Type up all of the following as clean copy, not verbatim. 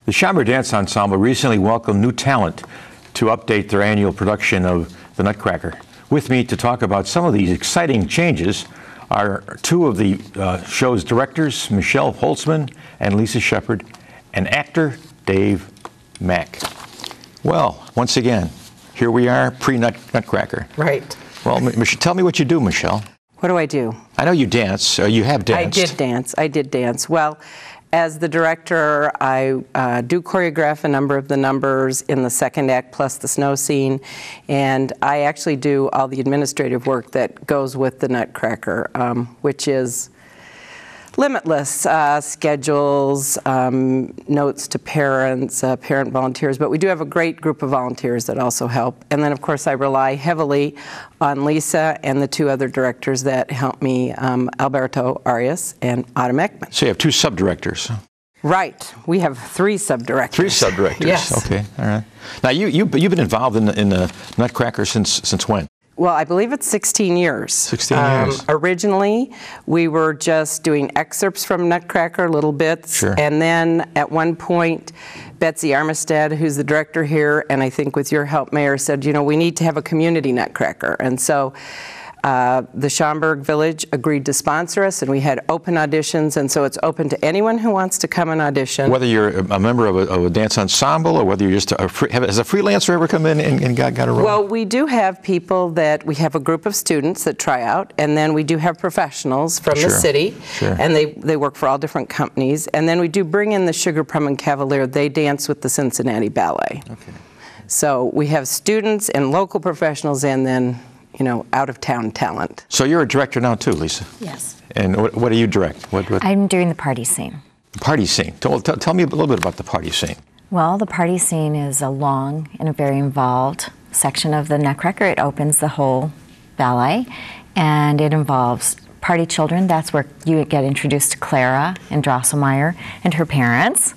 The Schaumburg Dance Ensemble recently welcomed new talent to update their annual production of the Nutcracker. With me to talk about some of these exciting changes are two of the show's directors, Michelle Holtzman and Lisa Shepard, and actor Dave Mack. Well, once again, here we are, pre-Nutcracker. Right. Well, tell me what you do, Michelle. What do I do? I know you dance. You have danced. I did dance. Well, as the director, I do choreograph a number of the numbers in the second act plus the snow scene, and I actually do all the administrative work that goes with the Nutcracker, which is limitless schedules, notes to parents, parent volunteers, but we do have a great group of volunteers that also help. And then, of course, I rely heavily on Lisa and the two other directors that help me, Alberto Arias and Autumn Ekman. So you have two sub-directors. Right. We have three sub-directors. Three sub-directors. Yes. Okay. All right. Now, you've been involved in the Nutcracker since when? Well, I believe it's 16 years. 16 years. Originally, we were just doing excerpts from Nutcracker, little bits. Sure. And then at one point, Betsy Armistead, who's the director here, and I think with your help, Mayor, said, you know, we need to have a community Nutcracker. And so the Schaumburg Village agreed to sponsor us, and we had open auditions, and so it's open to anyone who wants to come and audition. Whether you're a member of a dance ensemble or whether you're just has a freelancer ever come in and got a role? Well, we do have people that, we have a group of students that try out, and then we do have professionals from the city, and they work for all different companies, and then we do bring in the Sugar Plum and Cavalier. They dance with the Cincinnati Ballet. Okay. So we have students and local professionals, and then, you know, out-of-town talent. So you're a director now too, Lisa? Yes. And what do you direct? What? I'm doing the party scene. Party scene. Tell me a little bit about the party scene. Well, the party scene is a long and a very involved section of the Nutcracker. It opens the whole ballet, and it involves party children. That's where you get introduced to Clara and Drosselmeyer and her parents,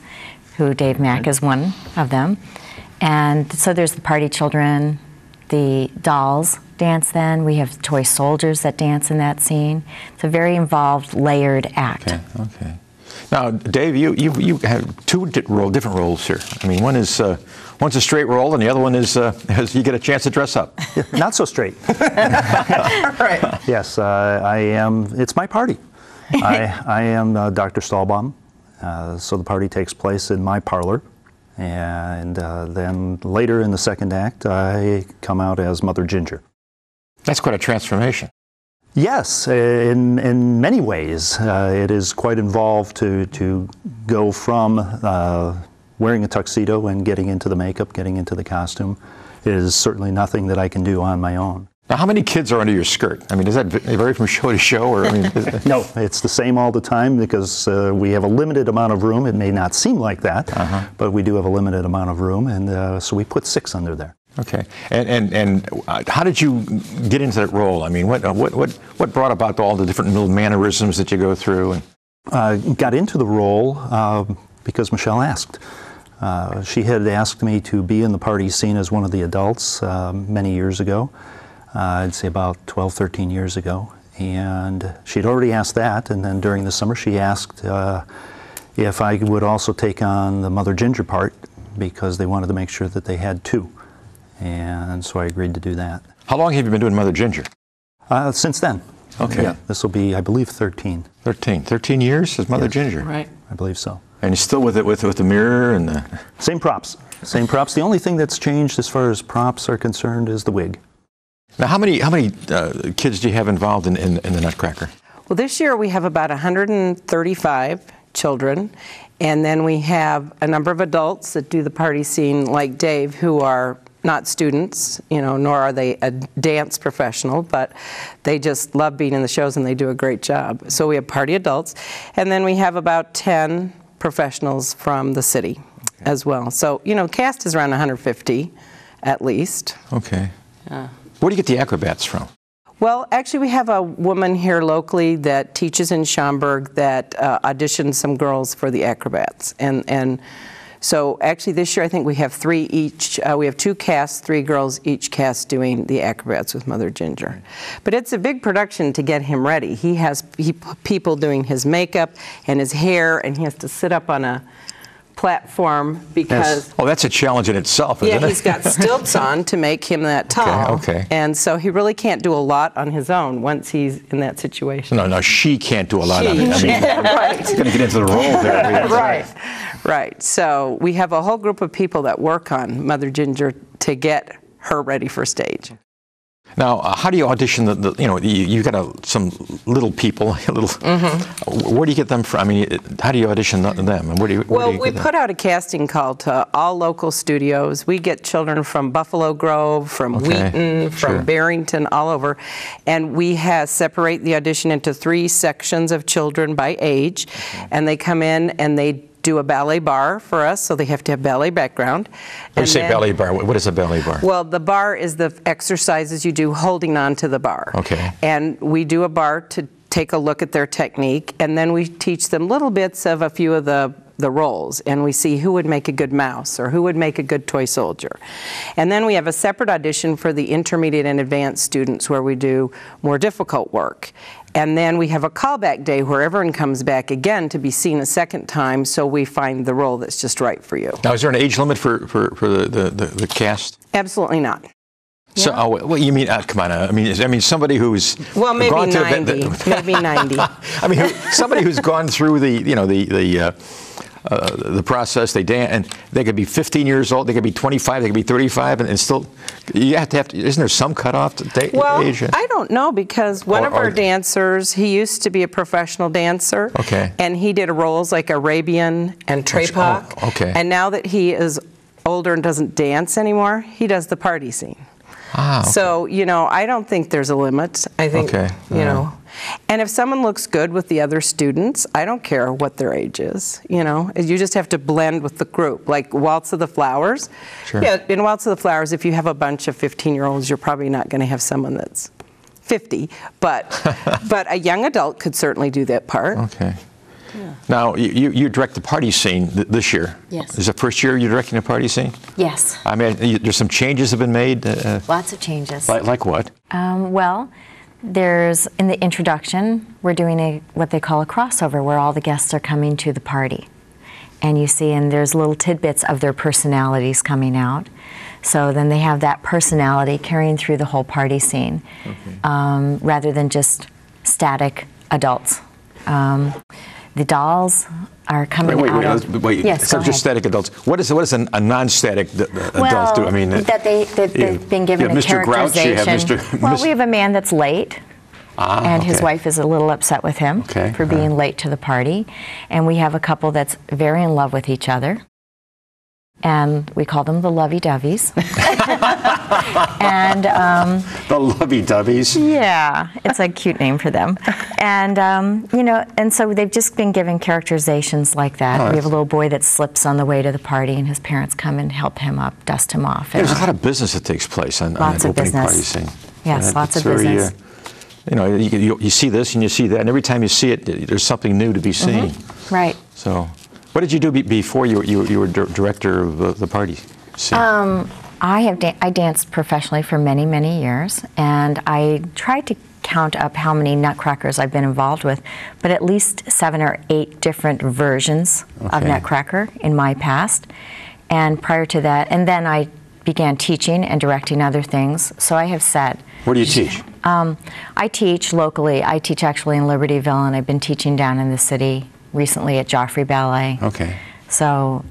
who Dave Mack is one of them. And so there's the party children, the dolls dance then. We have toy soldiers that dance in that scene. It's a very involved, layered act. Okay, okay. Now, Dave, you have two different roles here. I mean, one's a straight role, and the other one is you get a chance to dress up. Not so straight. Right. Yes, I am. It's my party. I am Dr. Stahlbaum. So the party takes place in my parlor. And then later in the second act, I come out as Mother Ginger. That's quite a transformation. Yes, in many ways. It is quite involved to go from wearing a tuxedo and getting into the makeup, getting into the costume. It is certainly nothing that I can do on my own. Now, how many kids are under your skirt? I mean, does that vary from show to show? Or, I mean, No, it's the same all the time because we have a limited amount of room. It may not seem like that, but we do have a limited amount of room, and so we put 6 under there. Okay, and how did you get into that role? I mean, what brought about all the different little mannerisms that you go through? And got into the role because Michelle asked. She had asked me to be in the party scene as one of the adults many years ago. I'd say about 12, 13 years ago. And she'd already asked that, and then during the summer she asked if I would also take on the Mother Ginger part because they wanted to make sure that they had 2. And so I agreed to do that. How long have you been doing Mother Ginger? Since then. Okay. Yeah, this will be, I believe, 13. 13 years as Mother Ginger? Right. I believe so. And you're still with it with the mirror and the... Same props. Same props. The only thing that's changed as far as props are concerned is the wig. Now, how many kids do you have involved in the Nutcracker? Well, this year we have about 135 children, and then we have a number of adults that do the party scene, like Dave, who are not students, you know, nor are they a dance professional, but they just love being in the shows and they do a great job. So we have party adults, and then we have about 10 professionals from the city as well. So, you know, cast is around 150 at least. Okay. Where do you get the acrobats from? Well, actually, we have a woman here locally that teaches in Schaumburg that auditioned some girls for the acrobats. And so actually this year I think we have 3 each. We have 2 casts, 3 girls each cast doing the acrobats with Mother Ginger. But it's a big production to get him ready. He has people doing his makeup and his hair, and he has to sit up on a platform because Oh, that's a challenge in itself, isn't it? he's got stilts on to make him that tall. Okay. And so he really can't do a lot on his own once he's in that situation. No, she can't do a lot of She- it. I mean, Right. he's going to get into the role there. Right. So we have a whole group of people that work on Mother Ginger to get her ready for stage. Now, how do you audition you've got some little people, where do you get them from? I mean, how do you audition them? And where do you We get them? put out a casting call to all local studios. We get children from Buffalo Grove, from Wheaton, from Barrington, all over. And we separate the audition into 3 sections of children by age. And they come in and they do a ballet bar for us, so they have to have ballet background. When you say ballet bar, what is a ballet bar? Well, the bar is the exercises you do holding on to the bar. Okay. And we do a bar to take a look at their technique, and then we teach them little bits of a few of the roles, and we see who would make a good mouse or who would make a good toy soldier. And then we have a separate audition for the intermediate and advanced students where we do more difficult work. And then we have a callback day where everyone comes back again to be seen a second time, so we find the role that's just right for you. Now, is there an age limit for the cast? Absolutely not. So, what you mean? Come on! I mean, somebody who's maybe gone 90. Maybe 90. I mean, somebody who's gone through the process. They dance, and they could be 15 years old. They could be 25. They could be 35, and still, you have to. Isn't there some cutoff age? Well, I don't know, because one of our dancers, he used to be a professional dancer. Okay. And he did roles like Arabian and Trepak. Oh, okay. And now that he is older and doesn't dance anymore, he does the party scene. Ah, okay. So, I don't think there's a limit. I think, and if someone looks good with the other students, I don't care what their age is, You just have to blend with the group. Like Waltz of the Flowers. Sure. Yeah, in Waltz of the Flowers, if you have a bunch of 15-year-olds, you're probably not going to have someone that's 50. But a young adult could certainly do that part. Okay. Yeah. Now, you direct the party scene this year. Yes. Is it the first year you're directing a party scene? Yes. I mean, there's some changes have been made. Lots of changes. Like what? Well, there's, in the introduction, we're doing what they call a crossover, where all the guests are coming to the party. And you see, and there's little tidbits of their personalities coming out. So then they have that personality carrying through the whole party scene, rather than just static adults. The dolls are coming out. Wait. Yes, So just static adults. What is a non-static adult do? I mean, they've been given a Mr. Grouch, you have characterization. Well, we have a man that's late. And his okay. wife is a little upset with him for being late to the party. And we have a couple that's very in love with each other. And we call them the lovey-doveys. And the lovey-doveys. yeah, it's a cute name for them. And and so they've just been given characterizations like that. We have a little boy that slips on the way to the party, and his parents come and help him up, dust him off. There's a lot of business that takes place on an opening party scene. Yes, lots of business. You see this and you see that, and every time you see it, there's something new to be seen. Right. So, what did you do before you were director of the party scene? I danced professionally for many, many years, and I tried to count up how many Nutcrackers I've been involved with, but at least 7 or 8 different versions of Nutcracker in my past. And prior to that, and then I began teaching and directing other things, so I have said. Where do you teach? I teach locally. I teach actually in Libertyville, and I've been teaching down in the city recently at Joffrey Ballet. Okay. So,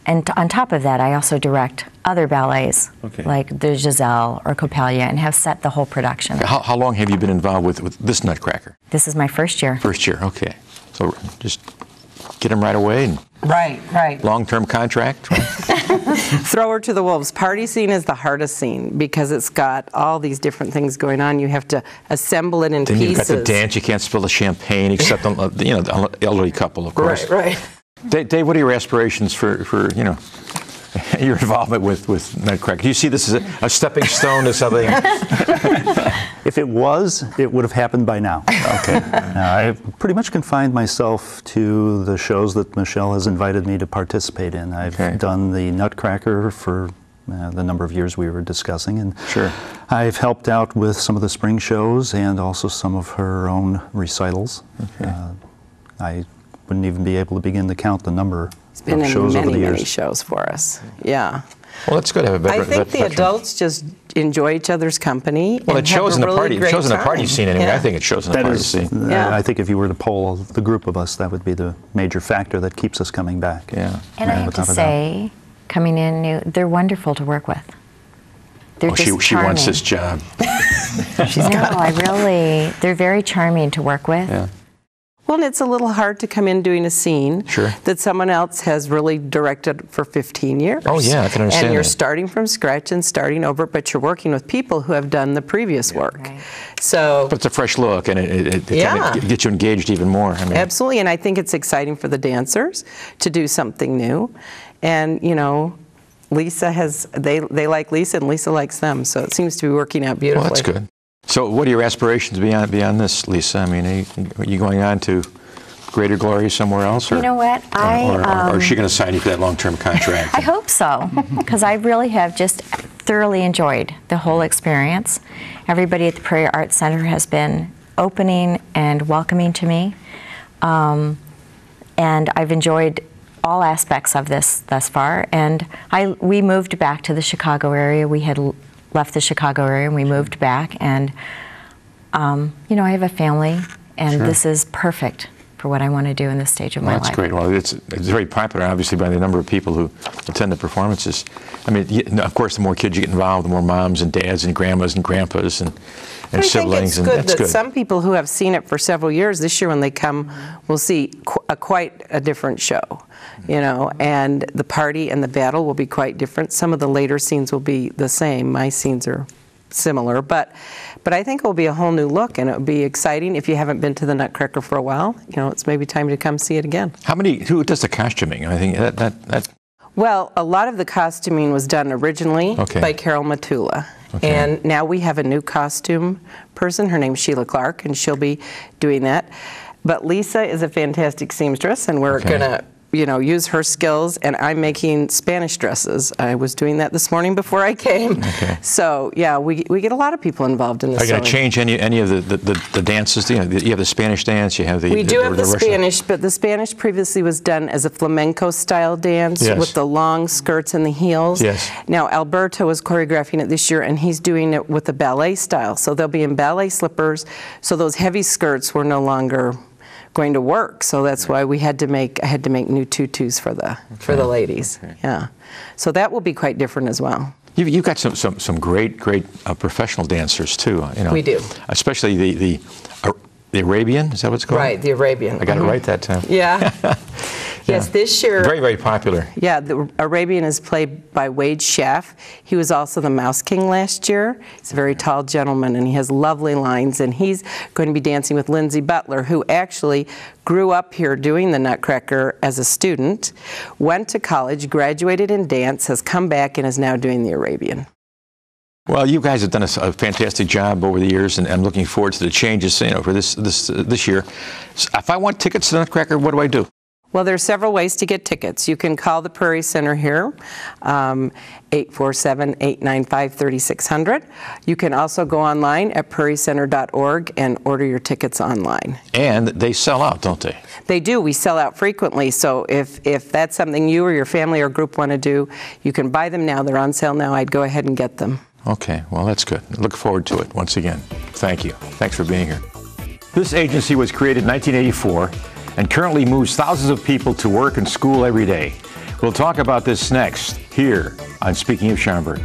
and on top of that, I also direct other ballets, like the Giselle or Coppelia, and have set the whole production. How long have you been involved with this Nutcracker? This is my first year. First year, okay. So just get them right away. And Right. long-term contract? Throw her to the wolves. Party scene is the hardest scene because it's got all these different things going on. You have to assemble it in pieces. Then you've got the dance. You can't spill the champagne except on the elderly couple, of course. Right. Dave, what are your aspirations for your involvement with Nutcracker? Do you see this as a stepping stone to something? If it was, it would have happened by now. Okay. I've pretty much confined myself to the shows that Michelle has invited me to participate in. I've done the Nutcracker for the number of years we were discussing, and I've helped out with some of the spring shows and also some of her own recitals. I wouldn't even be able to begin to count the number It's been of in shows over the many years. shows for us. Yeah. Well, it's good to have a better. I think the adults just enjoy each other's company. Well, and it shows in have the a really party. It great shows in the party time. scene anyway. Yeah. I think it shows in the That party is, scene. Yeah. I think if you were to poll the group of us, that would be the major factor that keeps us coming back. Yeah. And I have to without a doubt. say, coming in new, they're wonderful to work with. They're Oh, just she wants charming. this job. They're very charming to work with. Yeah. Well, and it's a little hard to come in doing a scene Sure. that someone else has really directed for 15 years. Oh, yeah, I can understand And you're that. starting from scratch and starting over, but you're working with people who have done the previous work. Right. So, But it's a fresh look, and it Yeah. kind of gets you engaged even more. I mean, absolutely, and I think it's exciting for the dancers to do something new. And, you know, Lisa has, they like Lisa and Lisa likes them, so it seems to be working out beautifully. well, that's good. So what are your aspirations beyond this, Lisa? I mean, are you going on to greater glory somewhere else? Or, You know what? or is she going to sign you for that long-term contract? I hope so, because I really have just thoroughly enjoyed the whole experience. Everybody at the Prairie Arts Center has been opening and welcoming to me, and I've enjoyed all aspects of this thus far. And we moved back to the Chicago area. We had left the Chicago area and we moved back, and you know, I have a family, and Sure. this is perfect for what I want to do in this stage of my Well, life. that's great. Well, it's very popular, obviously, by the number of people who attend the performances. I mean, of course, the more kids you get involved, the more moms and dads and grandmas and grandpas and I think siblings. it's and good that's that good. some people who have seen it for several years, this year when they come, will see quite a different show, you know, and the party and the battle will be quite different. Some of the later scenes will be the same. My scenes are similar, but I think it will be a whole new look, and it will be exciting. If you haven't been to the Nutcracker for a while, you know, it's maybe time to come see it again. Who does the costuming? I think that Well, a lot of the costuming was done originally Okay. by Carol Matula. Okay. And now we have a new costume person. Her name's Sheila Clark, and she'll be doing that. But Lisa is a fantastic seamstress, and we're Okay. going to, you know, use her skills. And I'm making Spanish dresses. I was doing that this morning before I came. Okay. So, yeah, we get a lot of people involved in this. are you going to change any of the dances? You know, you have the Spanish dance. You have the We do have the Russian. Spanish, but the Spanish previously was done as a flamenco-style dance Yes. with the long skirts and the heels. Yes. Now, Alberto is choreographing it this year, and he's doing it with the ballet style. So they'll be in ballet slippers, so those heavy skirts were no longer going to work. So that's why I had to make new tutus for the ladies. Okay. Yeah. So that will be quite different as well. You've got some great professional dancers too. You know, We do. Especially the Arabian. Is that what it's called? Right, the Arabian. I got it right that time. Yeah. Yes, this year. Very, very popular. Yeah, the Arabian is played by Wade Schaff. He was also the Mouse King last year. He's a very tall gentleman, and he has lovely lines, and he's going to be dancing with Lindsay Butler, who actually grew up here doing the Nutcracker as a student, went to college, graduated in dance, has come back, and is now doing the Arabian. Well, you guys have done a fantastic job over the years, and I'm looking forward to the changes, you know, for this year. If I want tickets to the Nutcracker, what do I do? Well, there are several ways to get tickets. You can call the Prairie Center here, 847-895-3600. You can also go online at prairiecenter.org and order your tickets online. And they sell out, don't they? They do. We sell out frequently. So if that's something you or your family or group want to do, you can buy them now. They're on sale now. I'd go ahead and get them. Okay, well, that's good. Look forward to it once again. Thank you. Thanks for being here. This agency was created in 1984 and currently moves thousands of people to work and school every day. We'll talk about this next, here on Speaking of Schaumburg.